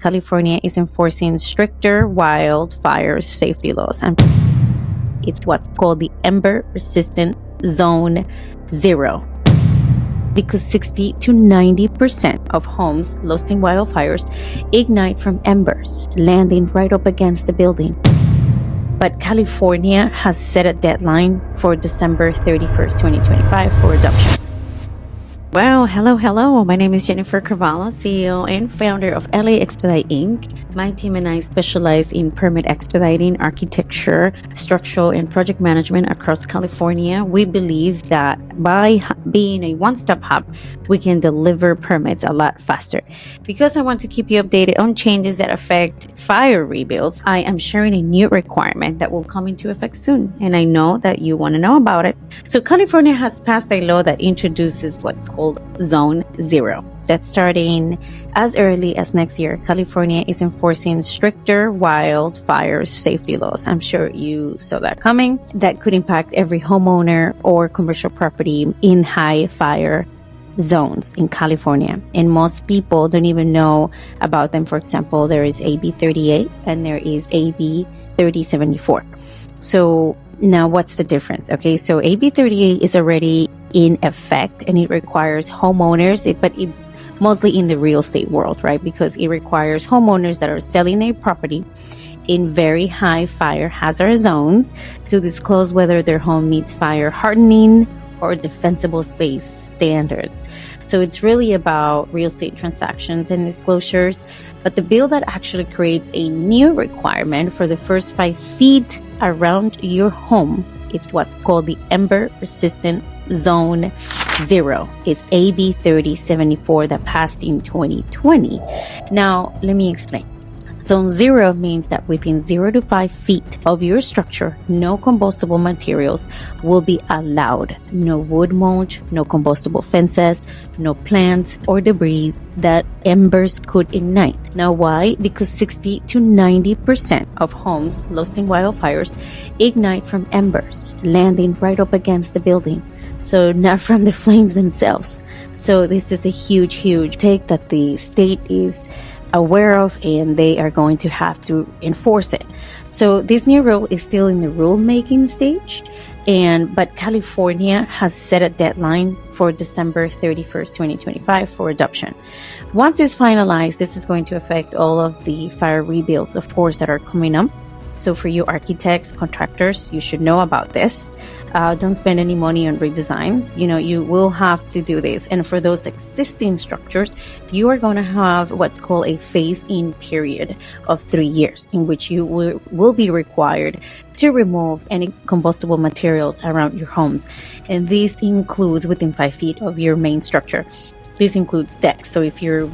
California is enforcing stricter wildfire safety laws, and it's what's called the Ember Resistant Zone Zero. Because 60 to 90% of homes lost in wildfires ignite from embers, landing right up against the building. But California has set a deadline for December 31st, 2025 for adoption. Well, hello. My name is Jennifer Carvalho, CEO and founder of LA Expedite Inc. My team and I specialize in permit expediting, architecture, structural, and project management across California. We believe that by being a one-stop hub, we can deliver permits a lot faster. Because I want to keep you updated on changes that affect fire rebuilds, I am sharing a new requirement that will come into effect soon, and I know that you want to know about it. So California has passed a law that introduces what's called Zone Zero. That's starting as early as next year. California is enforcing stricter wildfire safety laws. I'm sure you saw that coming. That could impact every homeowner or commercial property in high fire zones in California. And most people don't even know about them. For example, there is AB 38 and there is AB 3074. So now what's the difference? Okay, so AB 38 is already in effect and it requires homeowners, but it mostly in the real estate world, right? Because it requires homeowners that are selling a property in very high fire hazard zones to disclose whether their home meets fire hardening or defensible space standards. So it's really about real estate transactions and disclosures. But the bill that actually creates a new requirement for the first 5 feet around your home, it's what's called the Ember Resistant Zone Zero. It's AB 3074 that passed in 2020. Now, let me explain. Zone Zero means that within 0 to 5 feet of your structure, no combustible materials will be allowed. No wood mulch, no combustible fences, no plants or debris that embers could ignite. Now why? Because 60 to 90% of homes lost in wildfires ignite from embers, landing right up against the building. So not from the flames themselves. So this is a huge take that the state is aware of, and they are going to have to enforce it. So this new rule is still in the rulemaking stage, but California has set a deadline for December 31st, 2025 for adoption. Once it's finalized, this is going to affect all of the fire rebuilds, of course, that are coming up. So for you architects, contractors, you should know about this. Don't spend any money on redesigns. You will have to do this. And for those existing structures, you are going to have what's called a phase-in period of 3 years in which you will be required to remove any combustible materials around your homes. And this includes within 5 feet of your main structure. This includes decks. So if your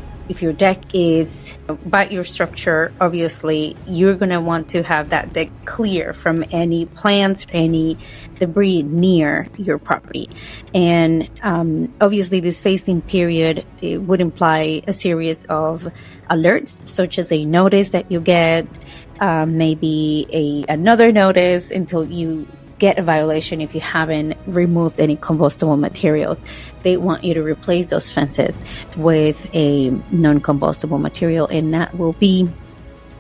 deck is by your structure, obviously you're going to want to have that deck clear from any plants, any debris near your property. And obviously this phasing period, it would imply a series of alerts, such as a notice that you get, maybe another notice until you get a violation if you haven't removed any combustible materials. They want you to replace those fences with a non-combustible material, and that will be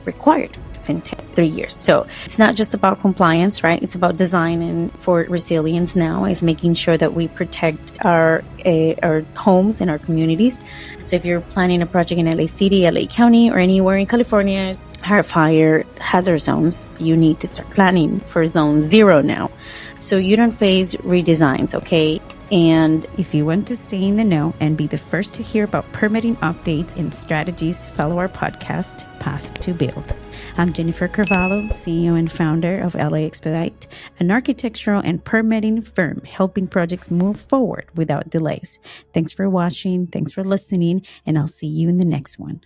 required in 3 years. So it's not just about compliance, right? It's about design and for resilience now is making sure that we protect our homes and our communities. So if you're planning a project in LA City, LA County, or anywhere in California, fire hazard zones, you need to start planning for Zone Zero now, so you don't face redesigns, okay? And if you want to stay in the know and be the first to hear about permitting updates and strategies, follow our podcast, Path to Build. I'm Jennifer Carvalho, CEO and founder of LA Expedite, an architectural and permitting firm helping projects move forward without delays. Thanks for watching, thanks for listening, and I'll see you in the next one.